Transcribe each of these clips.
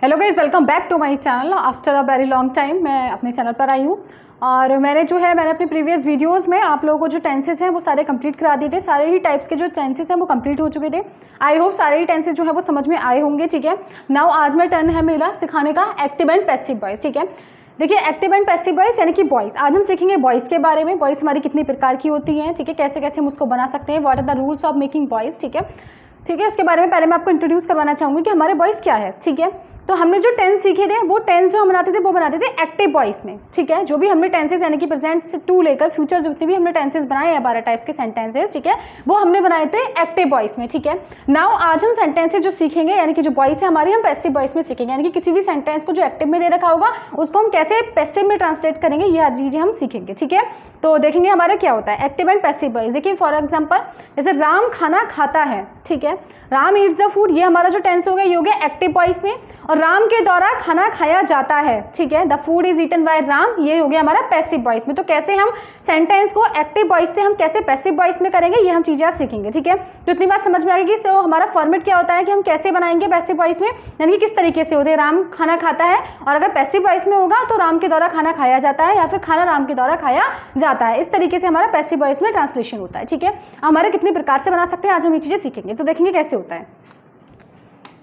Hello guys, welcome back to my channel. After a very long time मैं अपने channel पर आई हूँ और मैंने अपने प्रीवियस वीडियोस में आप लोगों को जो टेंसेस हैं वो सारे कंप्लीट करा दिए थे। सारे ही टाइप्स के जो टेंसेस हैं वो कंप्लीट हो चुके थे। आई होप सारे ही टेंसेस जो है वो समझ में आए होंगे। ठीक है, नाउ आज मैं टर्न है मेरा सिखाने का एक्टिव एंड पैसिव वॉइस। ठीक है, देखिए एक्टिव एंड पैसिव वॉइस यानी कि वॉइस। आज हम सीखेंगे वॉइस के बारे में। वॉइस हमारी कितनी प्रकार की होती है, ठीक है, कैसे कैसे हम उसको बना सकते हैं, what are the rules of making voice. ठीक है, उसके बारे में पहले मैं आपको इंट्रोड्यूस करवाना चाहूँगी कि हमारे वॉइस क्या है। ठीक है, तो हमने जो टेंस सीखे थे वो टेंस जो हम बनाते थे वो बनाते थे एक्टिव वॉइस में। ठीक है, जो भी हमने टेंसेस यानी कि प्रेजेंट से टू लेकर फ्यूचर जितने भी हमने टेंसेस बनाए हैं 12 टाइप्स के सेंटेंसेस, ठीक है, वो हमने बनाए थे एक्टिव वॉइस में। ठीक है, नाउ आज हम सेंटेंसेस जो सीखेंगे यानी कि जो वॉइस है हमारी हम पैसिव वॉइस में सीखेंगे। यानी कि किसी भी सेंटेंस को जो एक्टिव में दे रखा होगा उसको हम कैसे पैसिव में ट्रांसलेट करेंगे ये आज चीजें हम सीखेंगे। ठीक है, तो देखेंगे हमारा क्या होता है एक्टिव एंड पैसिव वॉइस। देखिए फॉर एग्जाम्पल जैसे राम खाना खाता है। ठीक है, राम ईट्स द फूड, ये हमारा जो टेंस हो गया ये हो गया एक्टिव वॉइस में। और राम के द्वारा खाना खाया जाता है। ठीक है, the food is eaten by Ram, ये हो गया हमारा पैसिव वॉइस में। तो कैसे हम सेंटेंस को एक्टिव वॉइस से हम कैसे पैसिव वॉइस में करेंगे ये हम चीजें आज सीखेंगे। ठीक है, तो इतनी बात समझ में आएगी। सो हमारा फॉर्मेट क्या होता है कि हम कैसे बनाएंगे पैसिव वॉइस में, यानी कि किस तरीके से होते हैं। राम खाना खाता है और अगर पैसिव वॉइस में होगा तो राम के द्वारा खाना खाया जाता है या फिर खाना राम के द्वारा खाया जाता है। इस तरीके से हमारा पैसिव वॉइस में ट्रांसलेशन होता है। ठीक है, हमारे कितने प्रकार से बना सकते हैं आज हम ये चीजें सीखेंगे। तो देखेंगे कैसे होता है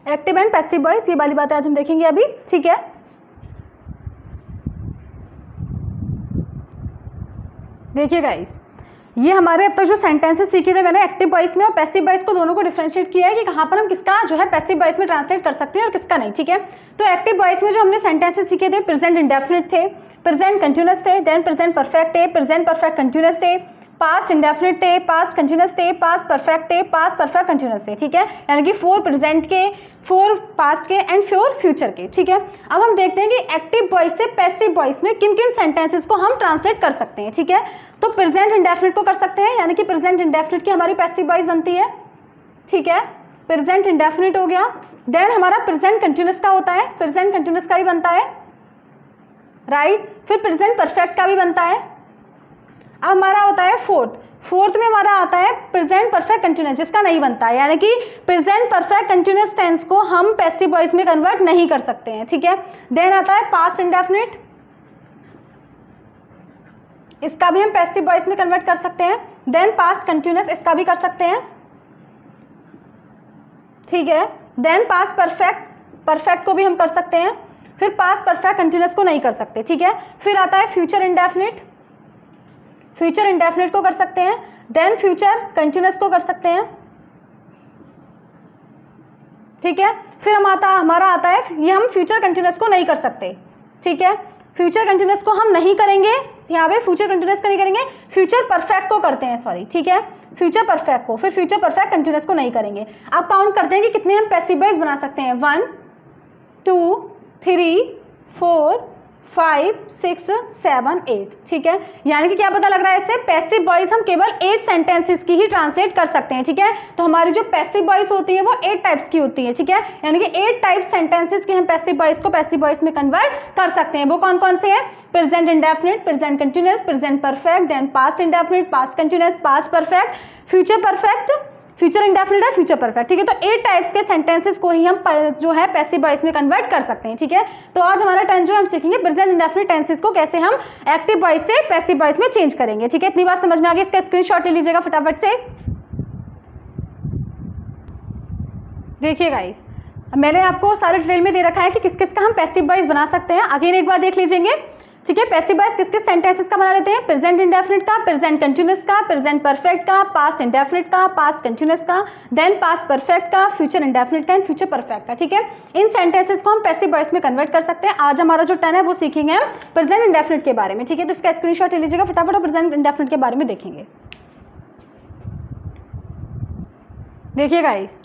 एक्टिव एंड पैसिव वॉइस, ये वाली बातें आज हम देखेंगे अभी। ठीक है, देखिए गाइस, ये हमारे अब तक जो सेंटेंसेस सीखे थे मैंने एक्टिव वॉइस में और पैसिव वॉइस को दोनों को डिफरेंशिएट किया है कि कहाँ पर हम किसका जो है पैसिव वॉइस में ट्रांसलेट कर सकते हैं और किसका नहीं। ठीक है, तो एक्टिव वॉइस में जो हमने सेंटेंसेस सीखे थे प्रेजेंट इंडेफिनिट थे, प्रेजेंट कंटिन्यूअस थे, देन प्रेजेंट परफेक्ट थे, प्रेजेंट परफेक्ट कंटिन्यूअस थे, पास्ट इंडेफिनिट थे, पास्ट कंटिन्यूअस थे, पास्ट परफेक्ट थे, पास्ट परफेक्ट कंटिन्यूअस थे। ठीक है, यानी कि 4 प्रेजेंट के, 4 पास्ट के एंड 4 फ्यूचर के। ठीक है, अब हम देखते हैं कि एक्टिव वॉइस से पैसिव वॉइस में किन किन सेंटेंसेस को हम ट्रांसलेट कर सकते हैं। ठीक है, तो प्रेजेंट इंडेफिनिट को कर सकते हैं, यानी कि प्रेजेंट इंडेफिनिट की हमारी पैसिव वॉइस बनती है। ठीक है, प्रेजेंट इंडेफिनिट हो गया। देन हमारा प्रेजेंट कंटिन्यूअस का होता है, प्रेजेंट कंटिन्यूअस का भी बनता है, राइट। फिर प्रेजेंट परफेक्ट का भी बनता है। अब हमारा होता है फोर्थ में हमारा आता है प्रेजेंट परफेक्ट कंटिन्यूअस, जिसका नहीं बनता है, यानी कि प्रेजेंट परफेक्ट कंटिन्यूअस टेंस को हम पैसिव वॉइस में कन्वर्ट नहीं कर सकते हैं। ठीक है, देन आता है पास्ट इंडेफिनिट, इसका भी हम पैसिव वॉइस में कन्वर्ट कर सकते हैं। देन पास्ट कंटिन्यूअस, इसका भी कर सकते हैं। ठीक है, देन पास्ट परफेक्ट को भी हम कर सकते हैं। फिर पास्ट परफेक्ट कंटिन्यूअस को नहीं कर सकते। ठीक है, फिर आता है फ्यूचर इंडेफिनिट, फ्यूचर इंडेफिनिट को कर सकते हैं। देन फ्यूचर कंटिन्यूअस को कर सकते हैं। ठीक है, फिर हमारा आता है ये हम फ्यूचर कंटिन्यूअस को नहीं कर सकते। ठीक है, फ्यूचर कंटिन्यूअस को हम नहीं करेंगे, यहाँ पे फ्यूचर कंटिन्यूअस का नहीं करेंगे, फ्यूचर परफेक्ट को करते हैं, सॉरी। ठीक है, फ्यूचर परफेक्ट को, फिर फ्यूचर परफेक्ट कंटिन्यूअस को नहीं करेंगे। अब काउंट करते हैं कि कितने हम पैसिव वॉइस बना सकते हैं। 1 2 3 4 5 6 7 8। ठीक है, यानी कि क्या पता लग रहा है इससे पैसिव वॉइस हम केवल 8 सेंटेंसेस की ही ट्रांसलेट कर सकते हैं। ठीक है, तो हमारी जो पैसिव वॉइस होती है वो 8 टाइप्स की होती है। ठीक है, यानी कि 8 टाइप्स सेंटेंसेस की हम पैसिव वॉइस को पैसिव वॉइस में कन्वर्ट कर सकते हैं। वो कौन कौन से हैं? Present indefinite, present continuous, present perfect, then past indefinite, past continuous, past perfect, future perfect, future indefinite है, फ्यूचर परफेक्ट। ठीक है, तो 8 टाइप्स के सेंटेंसेस को ही हम जो है पैसिव वॉइस में कन्वर्ट कर सकते हैं। ठीक है, तो आज हमारा टर्न जो हम सीखेंगे प्रेजेंट इंडेफिनिट टेंसेस को कैसे हम एक्टिव वॉइस से पैसिव वॉइस में चेंज करेंगे। ठीक है, इतनी बात समझ में आ गई, इसका स्क्रीनशॉट ले लीजिएगा फटाफट से। देखिए गाइस, मैंने आपको सारे डिटेल में दे रखा है कि किस किस का हम पैसिव वॉइस बना सकते हैं। अगेन एक बार देख लीजिएंगे। ठीक है, पैसिव वॉइस किस किस सेंटेंसेस का बना लेते हैं? प्रेजेंट इंडेफिनिट का, प्रेजेंट कंटिन्यूअस का, प्रेजेंट परफेक्ट का, पास्ट इंडेफिनिट का, पास्ट कंटिन्यूअस का, देन पास्ट परफेक्ट का, फ्यूचर इंडेफिनिट का एंड फ्यूचर परफेक्ट का। ठीक है, इन सेंटेंसेस को हम पैसिव वॉइस में कन्वर्ट कर सकते हैं। आज हमारा जो टर्न है वो सीखेंगे हम प्रेजेंट इंडेफिनिट के बारे में। ठीक है, तो इसका स्क्रीनशॉट ले लीजिएगा फटाफट और प्रेजेंट इंडेफिनिट के बारे में देखेंगे। देखिए गाइस,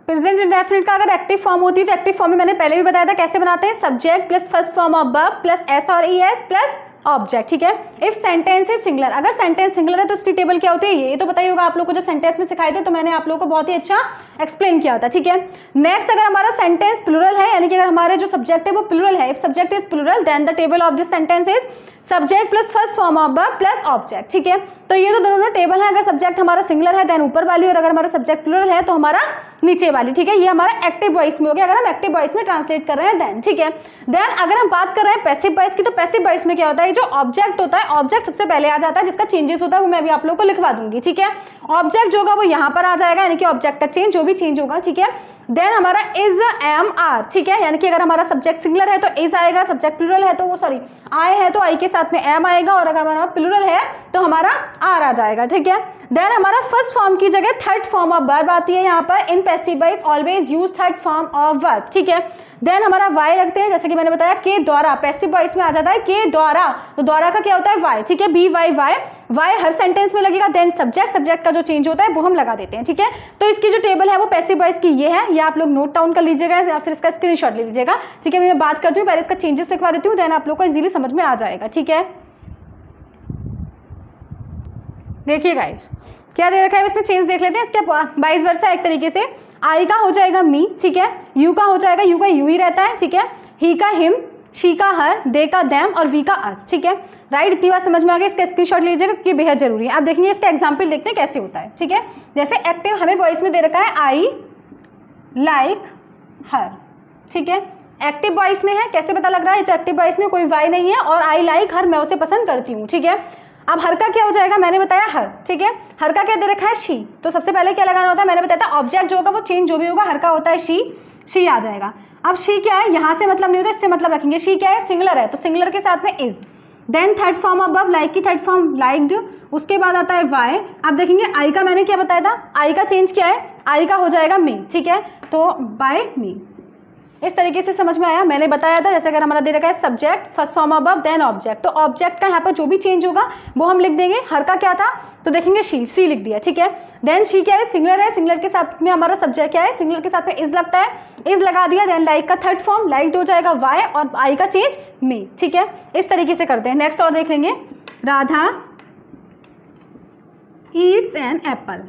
प्रेजेंट इंडेफिनिट का अगर एक्टिव फॉर्म होती है तो एक्टिव फॉर्म में मैंने पहले भी बताया था कैसे बनाते हैं। Subject plus first form of verb plus S और ईएस प्लस ऑब्जेक्ट। ठीक है, इफ सेंटेंस इज सिंगुलर, अगर सेंटेंस सिंगुलर है तो उसकी टेबल क्या होती है ये तो पता ही होगा आप लोगों को। जब सेंटेंस में सिखाए थे तो मैंने आप लोगों को बहुत ही अच्छा एक्सप्लेन किया था। ठीक है, नेक्स्ट अगर हमारा सेंटेंस प्लूरल है, यानी कि अगर हमारे जो सब्जेक्ट है वो प्लूरल है, if subject is plural then the table of this sentence is subject plus first form of verb plus object. ठीक है, तो ये तो दोनों टेबल है। अगर सब्जेक्ट हमारा सिंगुलर है देन ऊपर वाली, और अगर हमारा सब्जेक्ट प्लूरल है तो हमारा नीचे वाली, ठीक है, ये हमारा एक्टिव वॉइस में हो गया अगर हम एक्टिव वॉइस में ट्रांसलेट कर रहे हैं देन, ठीक है। देन अगर हम बात कर रहे हैं पैसिव वॉइस की, तो पैसिव वॉइस में क्या होता है, जो ऑब्जेक्ट होता है, ऑब्जेक्ट सबसे पहले आ जाता है, जिसका चेंजेस होता है वो मैं अभी आप लोगों को लिखवा दूंगी, ठीक है। ऑब्जेक्ट जो होगा वो यहाँ पर आ जाएगा, यानी कि ऑब्जेक्ट का चेंज जो भी चेंज होगा, ठीक है। देन हमारा इज, एम, आर, ठीक है, यानी कि अगर हमारा सब्जेक्ट सिंगुलर है तो इज आएगा, सब्जेक्ट प्लूरल है तो वो सॉरी आई है तो आई के साथ में एम आएगा, और अगर हमारा प्लूरल है तो हमारा आर आ जाएगा, ठीक है। देन हमारा फर्स्ट फॉर्म की जगह थर्ड फॉर्म ऑफ वर्ब आती है यहाँ पर, in passive voice always use third form of verb, ठीक है। देन हमारा वाई लगते हैं, जैसे कि मैंने बताया के द्वारा, पैसिव वॉइस में आ जाता है के द्वारा, तो द्वारा का क्या होता है वाई, ठीक है, बी वाई वाई, वाई हर सेंटेंस में लगेगा। देन सब्जेक्ट, सब्जेक्ट का जो चेंज होता है वो हम लगा देते हैं, ठीक है। तो इसकी जो टेबल है वो पैसिव वॉइस की ये है, ये आप लोग नोट डाउन कर लीजिएगा या फिर इसका स्क्रीनशॉट ले लीजिएगा, ठीक है। मैं बात करती हूँ, पहले इसका चेंजेस लिखवा देती हूँ, देन आप लोग को इजीली समझ में आ जाएगा, ठीक है। देखिए गाइस क्या दे रखा है, इसमें चेंज देख लेते हैं। इसके वाइस वर्सा एक तरीके से आई का हो जाएगा मी, ठीक है, यू का हो जाएगा, यू का यू ही रहता है, ठीक है, ही का हिम, शी का हर, दे का देम और वी का अस, ठीक है, राइट। इतनी बात समझ में आ गई, इसका स्क्रीनशॉट लीजिएगा क्योंकि बेहद जरूरी है। आप देखेंगे इसका एग्जांपल देखते हैं कैसे होता है, ठीक है। जैसे एक्टिव हमें वॉइस में दे रखा है आई लाइक हर, ठीक है, एक्टिव वॉइस में है, कैसे पता लग रहा है, तो एक्टिव वॉइस में कोई वाई नहीं है, और आई लाइक हर, मैं उसे पसंद करती हूँ, ठीक है। अब हर का क्या हो जाएगा, मैंने बताया हर, ठीक है, हर का क्या दे रखा है शी, तो सबसे पहले क्या लगाना होता है, मैंने बताया था ऑब्जेक्ट जो होगा वो चेंज जो भी होगा, हर का होता है शी आ जाएगा। अब शी क्या है, यहाँ से मतलब नहीं होता, इससे मतलब रखेंगे, शी क्या है सिंगुलर है, तो सिंगुलर के साथ में is. Then third form of verb, like की थर्ड फॉर्म लाइक्ड, उसके बाद आता है वाई। अब देखेंगे आई का मैंने क्या बताया था, आई का चेंज क्या है, आई का हो जाएगा मी, ठीक है, तो बाय मी। इस तरीके से समझ में आया, मैंने बताया था जैसे अगर हमारा दे रखा है subject first form of verb then object, तो ऑब्जेक्ट का यहाँ पर जो भी चेंज होगा वो हम लिख देंगे। हर का क्या था, तो देखेंगे शी लिख दिया, ठीक है। देन शी क्या है सिंगुलर है, सिंगुलर के साथ में हमारा सब्जेक्ट क्या है, सिंगुलर के साथ में इज लगता है, इज लगा दिया। देन लाइक का थर्ड फॉर्म लाइक हो जाएगा वाई, और आई का चेंज मी, ठीक है। इस तरीके से करते हैं। नेक्स्ट और देख लेंगे, राधा ईट्स एन एप्पल।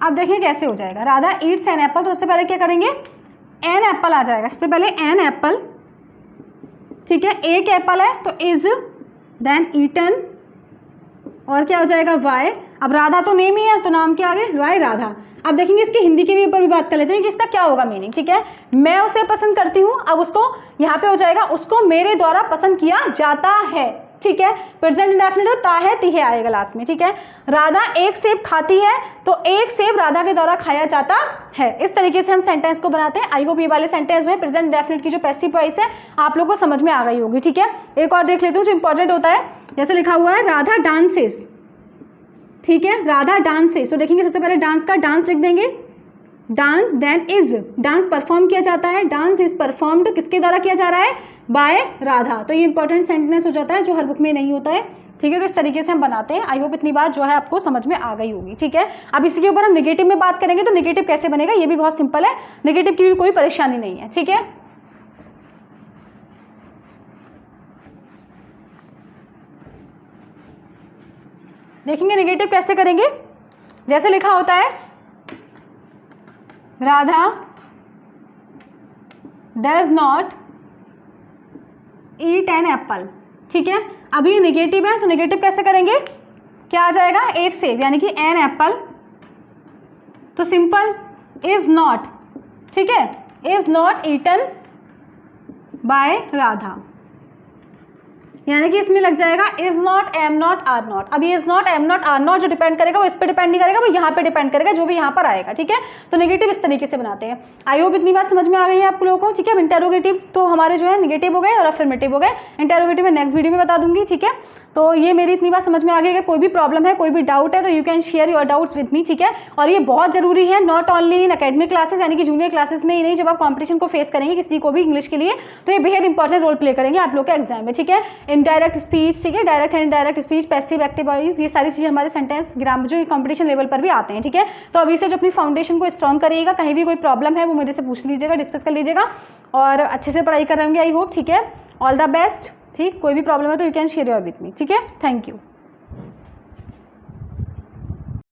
अब देखिए कैसे हो जाएगा, राधा ईट्स एन एप्पल, तो सबसे पहले क्या करेंगे, एन एप्पल आ जाएगा, सबसे पहले एन एप्पल, ठीक है, एक एप्पल है तो इज, देन ईटन, और क्या हो जाएगा वाई। अब राधा तो नेम ही है तो नाम क्या आ गया, वाई राधा। अब देखेंगे इसकी हिंदी के भी ऊपर भी बात कर लेते हैं कि इसका क्या होगा मीनिंग, ठीक है। मैं उसे पसंद करती हूँ, अब उसको यहाँ पे हो जाएगा उसको मेरे द्वारा पसंद किया जाता है, ठीक है। प्रेजेंट इंडेफिनिट तो ता है ती है आएगा लास्ट में, ठीक है। राधा एक सेब खाती है, तो एक सेब राधा के द्वारा खाया जाता है। इस तरीके से हम सेंटेंस को बनाते हैं। आई होप ये वाले सेंटेंस में प्रेजेंट इंडेफिनिट की जो पैसिव वॉइस है आप लोगों को समझ में आ गई होगी, ठीक है। एक और देख लेते हूँ जो इंपॉर्टेंट होता है, जैसे लिखा हुआ है राधा डांसेस, ठीक है, राधा डांसेस, तो देखेंगे सबसे पहले डांस का डांस लिख देंगे, dance, then is, dance perform किया जाता है, डांस इज परफॉर्म्ड किसके द्वारा किया जा रहा है, बाय राधा। तो ये इंपॉर्टेंट सेंटेंस हो जाता है जो हर बुक में नहीं होता है, ठीक है। तो इस तरीके से हम बनाते हैं। आई होप इतनी बात जो है आपको समझ में आ गई होगी, ठीक है। अब इसी के ऊपर हम नेगेटिव में बात करेंगे, तो नेगेटिव कैसे बनेगा ये भी बहुत सिंपल है, नेगेटिव की भी कोई परेशानी नहीं है, ठीक है। देखेंगे नेगेटिव कैसे करेंगे, जैसे लिखा होता है Radha does not eat an apple, ठीक है। अब ये नेगेटिव है तो नेगेटिव कैसे करेंगे, क्या आ जाएगा, एक सेब, यानी कि एन एप्पल, तो सिंपल इज नॉट, ठीक है, is not eaten by Radha, यानी कि इसमें लग जाएगा is not, am not, are not. अब ये is not, am not, are not जो डिपेंड करेगा वो इस पर डिपेंड नहीं करेगा, वो यहाँ पे डिपेंड करेगा, जो भी यहाँ पर आएगा, ठीक है। तो नेगेटिव इस तरीके से बनाते हैं। आई होप इतनी बात समझ में आ गई है आप लोगों को, ठीक है। इंटेरोगेटिव तो हमारे जो है नेगेटिव हो गए और अफर्मेटिव हो गए, इंटेरोगेटिव में नेक्स्ट वीडियो में बता दूंगी, ठीक है। तो ये मेरी इतनी बात समझ में आ गई है। कोई भी प्रॉब्लम है, कोई भी डाउट है तो you can share your doubts with me, ठीक है। और ये बहुत जरूरी है, not only in academic classes, यानी कि जूनियर क्लासेस में ही नहीं, जब आप कॉम्पिटिशन को फेस करेंगे किसी को भी इंग्लिश के लिए, तो ये बेहद इंपॉर्टेंट रोल प्ले करेंगे आप लोग के एग्जाम में, ठीक है। इनडायरेक्ट स्पीच, ठीक है, direct and indirect speech, passive active voice, ये सारी चीजें हमारे सेंटेंस ग्रामर जो कॉम्पिटिशन लेवल पर भी आते हैं, ठीक है। तो अभी से जो अपनी फाउंडेशन को स्ट्रॉन्ग करिएगा, कहीं भी कोई प्रॉब्लम है वो मेरे से पूछ लीजिएगा, डिस्कस कर लीजिएगा, और अच्छे से पढ़ाई करेंगे आई होप, ठीक है। ऑल द बेस्ट, ठीक। कोई भी प्रॉब्लम है तो you can share your with me, ठीक है। Thank you.